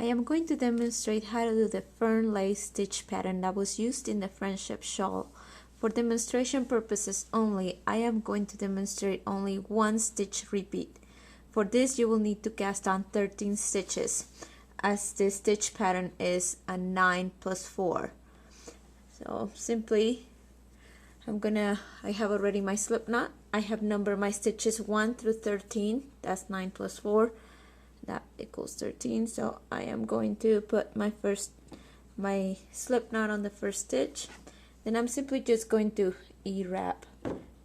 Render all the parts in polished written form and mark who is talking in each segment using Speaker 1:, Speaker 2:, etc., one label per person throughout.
Speaker 1: I am going to demonstrate how to do the fern lace stitch pattern that was used in the friendship shawl. For demonstration purposes only, I am going to demonstrate only one stitch repeat. For this, you will need to cast on 13 stitches, as the stitch pattern is a 9 plus 4. So simply, I have already my slip knot. I have numbered my stitches 1 through 13. That's 9 plus 4. That equals 13. So I am going to put my slip knot on the first stitch. Then I'm simply just going to E-wrap,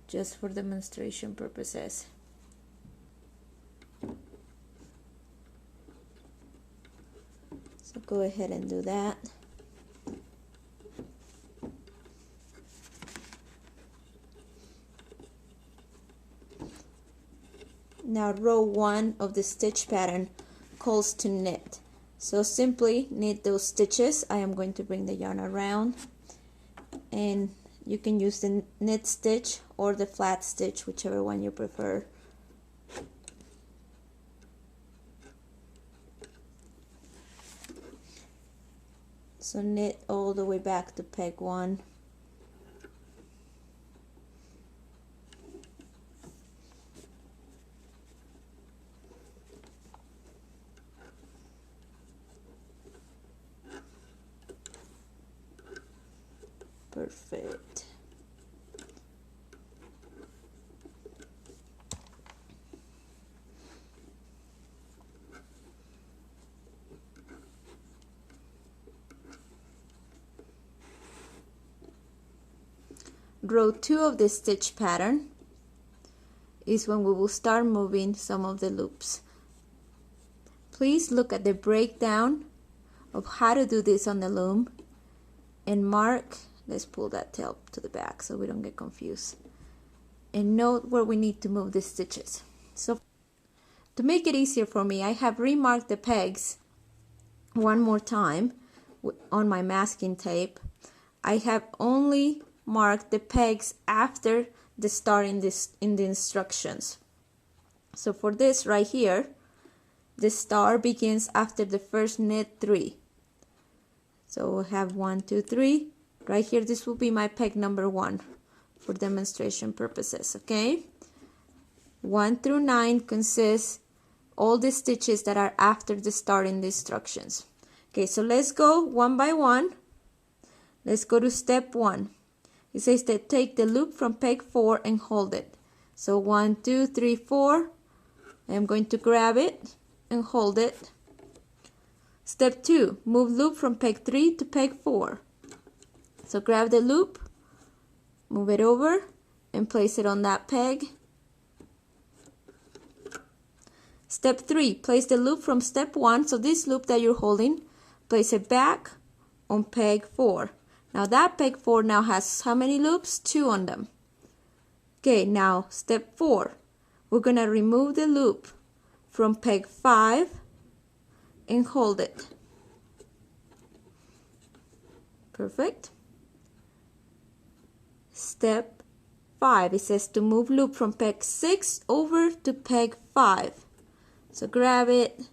Speaker 1: just for demonstration purposes. So go ahead and do that. Now row 1 of the stitch pattern calls to knit. So simply knit those stitches. I am going to bring the yarn around, and you can use the knit stitch or the flat stitch, whichever one you prefer. So knit all the way back to peg 1. Perfect. Row 2 of the stitch pattern is when we will start moving some of the loops. Please look at the breakdown of how to do this on the loom and mark. Let's pull that tail to the back so we don't get confused. And note where we need to move the stitches. So to make it easier for me, I have remarked the pegs one more time on my masking tape. I have only marked the pegs after the star in the instructions. So for this right here, the star begins after the first knit 3. So we'll have 1, 2, 3. Right here, this will be my peg number 1 for demonstration purposes, okay? 1 through 9 consists all the stitches that are after the start in the instructions. Okay, so let's go one by one. Let's go to step 1. It says that take the loop from peg 4 and hold it. So 1, 2, 3, 4. I'm going to grab it and hold it. Step 2, move loop from peg 3 to peg 4. So grab the loop, move it over, and place it on that peg. Step 3, place the loop from step 1, so this loop that you're holding, place it back on peg 4. Now that peg 4 now has how many loops? 2 on them. Okay, now step 4, we're going to remove the loop from peg 5 and hold it. Perfect. Step 5, it says to move loop from peg 6 over to peg 5. So grab it,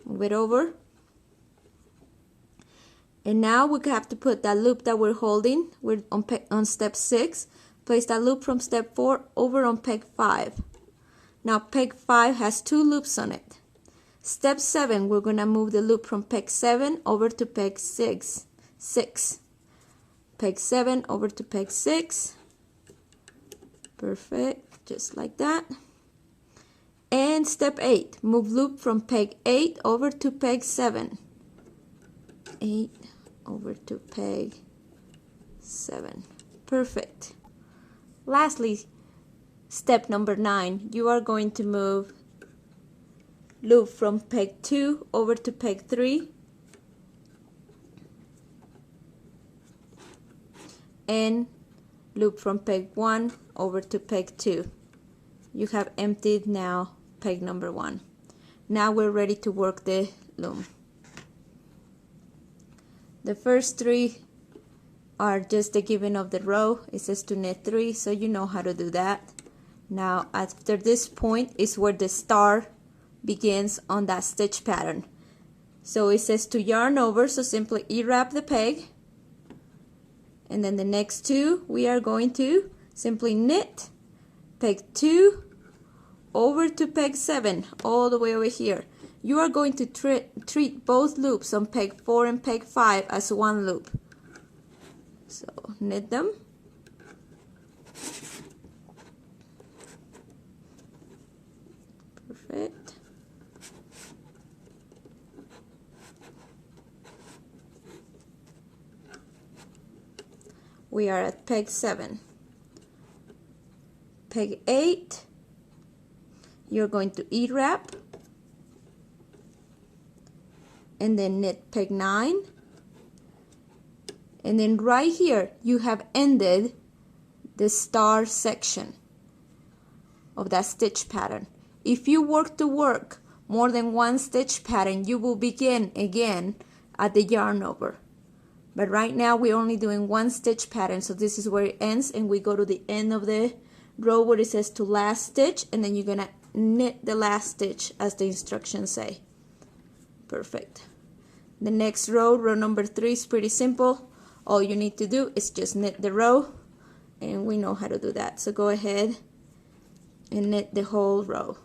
Speaker 1: move it over. And now we have to put that loop that we're holding, we're on step 6, place that loop from step 4 over on peg 5. Now peg 5 has 2 loops on it. Step 7, we're going to move the loop from peg 7 over to peg 6. Peg 7 over to peg 6. Perfect, just like that. And step 8, move loop from peg 8 over to peg 7. 8 over to peg 7. Perfect. Lastly, step number 9, you are going to move loop from peg 2 over to peg 3. And loop from peg 1 over to peg 2. You have emptied now peg number 1. Now we're ready to work the loom. The first 3 are just the giving of the row. It says to knit 3, so you know how to do that. Now after this point is where the star begins on that stitch pattern. So it says to yarn over, so simply E-wrap the peg, and then the next two we are going to simply knit peg 2 over to peg 7 all the way over here. You are going to treat both loops on peg 4 and peg 5 as one loop. So knit them. Perfect. We are at peg 7. Peg 8, you're going to E-wrap and then knit peg 9, and then right here you have ended the star section of that stitch pattern. If you work more than one stitch pattern, you will begin again at the yarn over. But right now we're only doing one stitch pattern, so this is where it ends, and we go to the end of the row where it says to last stitch, and then you're gonna knit the last stitch as the instructions say. Perfect. The next row, row number 3, is pretty simple. All you need to do is just knit the row, and we know how to do that. So go ahead and knit the whole row.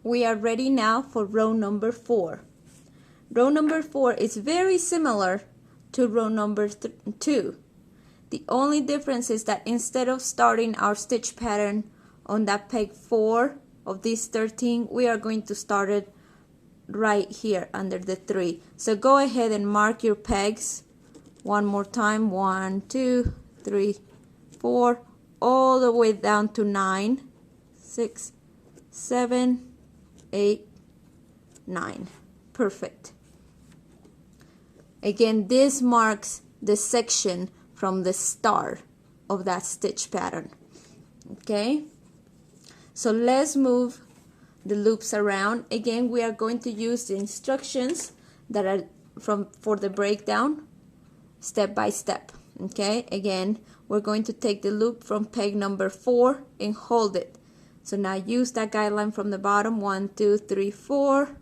Speaker 1: We are ready now for row number 4. Row number 4 is very similar to row number 2. The only difference is that instead of starting our stitch pattern on that peg 4 of these 13, we are going to start it right here under the 3. So go ahead and mark your pegs one more time. 1, 2, 3, 4, all the way down to 9, 6, 7, 8, 9. Perfect. Again, this marks the section from the start of that stitch pattern. Okay, so let's move the loops around. Again, we are going to use the instructions that are for the breakdown step by step. Okay, again, we're going to take the loop from peg number 4 and hold it. So now use that guideline from the bottom, 1, 2, 3, 4,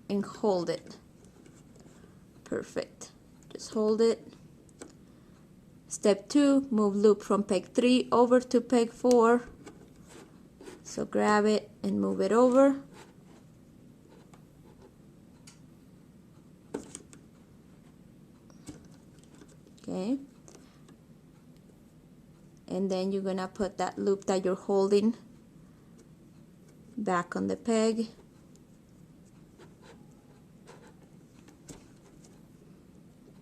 Speaker 1: and hold it. Perfect. Just hold it. Step 2, move loop from peg 3 over to peg 4. So grab it and move it over. Okay. And then you're gonna put that loop that you're holding back on the peg.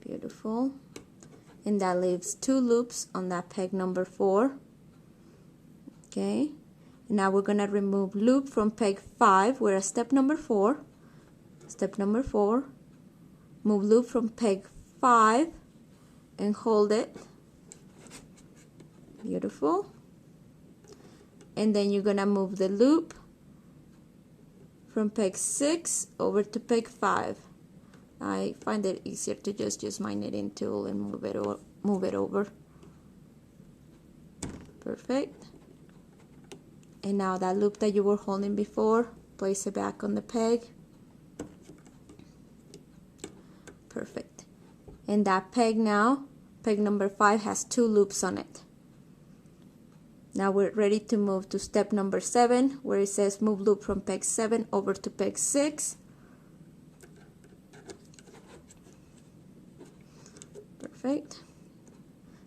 Speaker 1: Beautiful. And that leaves 2 loops on that peg number 4. Okay. And now we're gonna remove loop from peg 5. We're at step number 4. Step number 4. Move loop from peg 5 and hold it. Beautiful. And then you're gonna move the loop from peg 6 over to peg 5. I find it easier to just use my knitting tool and move it over. Perfect. And now that loop that you were holding before, place it back on the peg. Perfect. And that peg now, peg number 5, has 2 loops on it. Now we're ready to move to step number 7, where it says move loop from peg 7 over to peg 6. Perfect.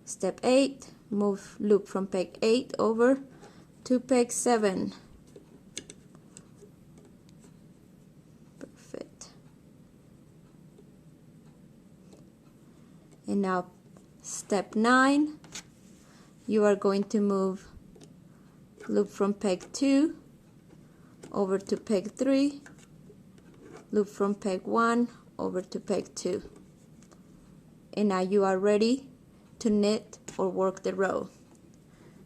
Speaker 1: Step 8, move loop from peg 8 over to peg 7. Perfect. And now step 9, you are going to move loop from peg 2 over to peg 3, loop from peg 1 over to peg 2. And now you are ready to knit or work the row.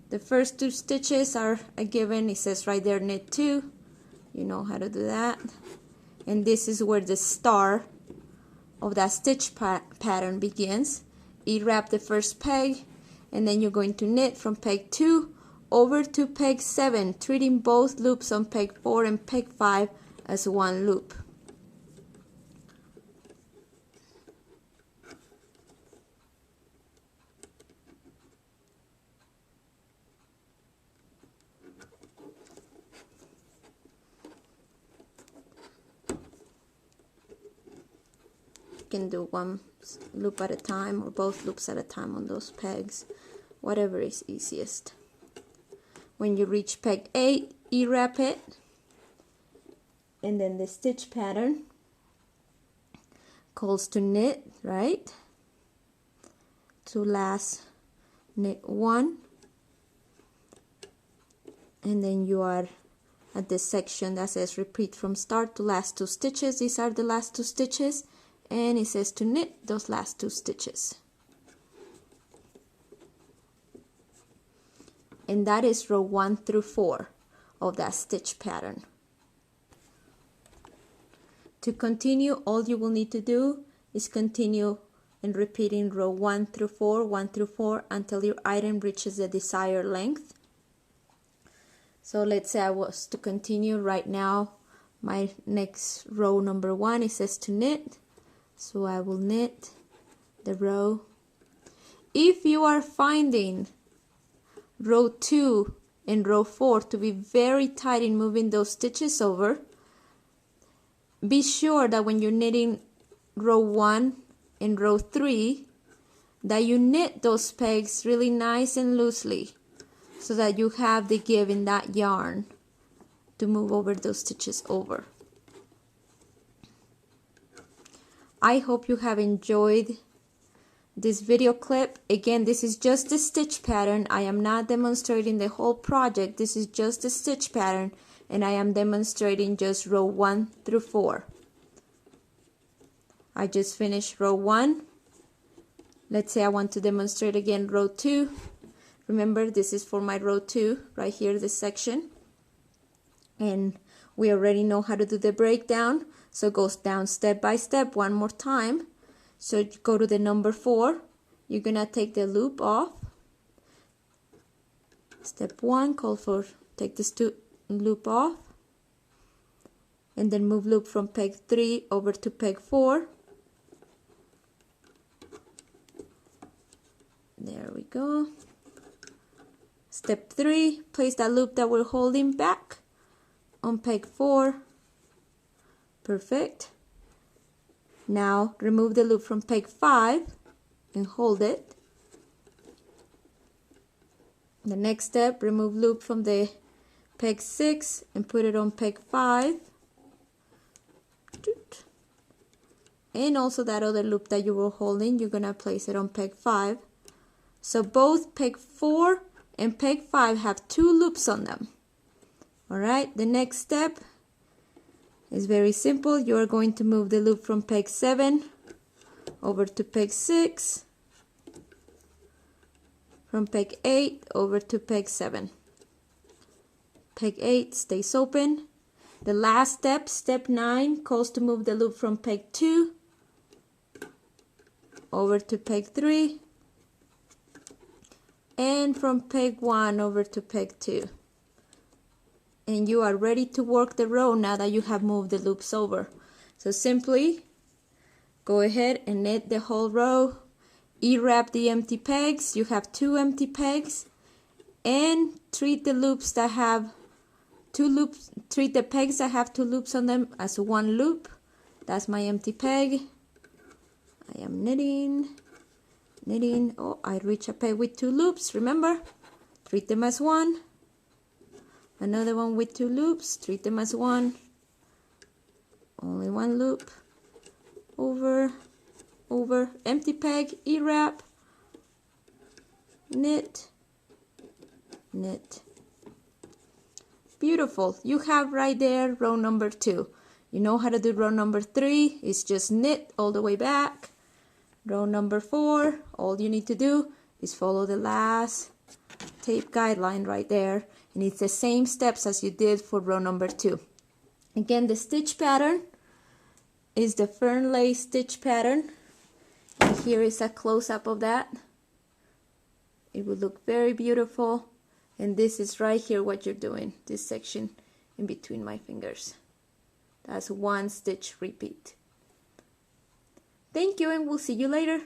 Speaker 1: The first 2 stitches are a given. It says right there knit 2. You know how to do that. And this is where the start of that stitch pattern begins. E-wrap the first peg, and then you're going to knit from peg 2 over to peg 7, treating both loops on peg 4 and peg 5 as one loop. You can do one loop at a time or both loops at a time on those pegs, whatever is easiest. When you reach peg 8, E-wrap it, and then the stitch pattern calls to knit, right? To last knit 1, and then you are at this section that says repeat from start to last 2 stitches. These are the last 2 stitches, and it says to knit those last 2 stitches. And that is row 1 through 4 of that stitch pattern. To continue, all you will need to do is continue and repeating row 1 through 4 until your item reaches the desired length. So let's say I was to continue right now, my next row number 1, it says to knit, so I will knit the row. If you are finding row 2 and row 4 to be very tight in moving those stitches over, be sure that when you're knitting row 1 and row 3 that you knit those pegs really nice and loosely so that you have the give in that yarn to move over those stitches over. I hope you have enjoyed this video clip. Again, this is just the stitch pattern. I am not demonstrating the whole project. This is just the stitch pattern, and I am demonstrating just row 1 through 4. I just finished row 1. Let's say I want to demonstrate again row 2. Remember, this is for my row 2 right here, this section. And we already know how to do the breakdown, so it goes down step by step one more time. So you go to the number 4, you're gonna take the loop off. Step 1, call for take this loop off, and then move loop from peg 3 over to peg 4. There we go. Step 3, place that loop that we're holding back on peg 4. Perfect. Now remove the loop from peg 5 and hold it. The next step, remove loop from the peg 6 and put it on peg 5. And also that other loop that you were holding, you're gonna place it on peg 5. So both peg 4 and peg 5 have 2 loops on them. Alright, the next step is very simple. You are going to move the loop from peg 7 over to peg 6, from peg 8 over to peg 7. Peg 8 stays open. The last step, step 9, calls to move the loop from peg 2 over to peg 3, and from peg 1 over to peg 2. And you are ready to work the row now that you have moved the loops over. So simply go ahead and knit the whole row, E-wrap the empty pegs. You have 2 empty pegs, and treat the loops that have 2 loops, treat the pegs that have 2 loops on them as one loop. That's my empty peg. I am knitting. Oh, I reach a peg with 2 loops. Remember, treat them as one. Another one with 2 loops, treat them as one. Only 1 loop. Over, empty peg, E-wrap, knit, knit. Beautiful. You have right there row number 2. You know how to do row number 3. It's just knit all the way back. Row number 4, all you need to do is follow the last tape guideline right there, and it's the same steps as you did for row number 2. Again, the stitch pattern is the Fern lace stitch pattern, and here is a close-up of that. It would look very beautiful, And this is right here what you're doing, this section in between my fingers. That's 1 stitch repeat. Thank you, and we'll see you later.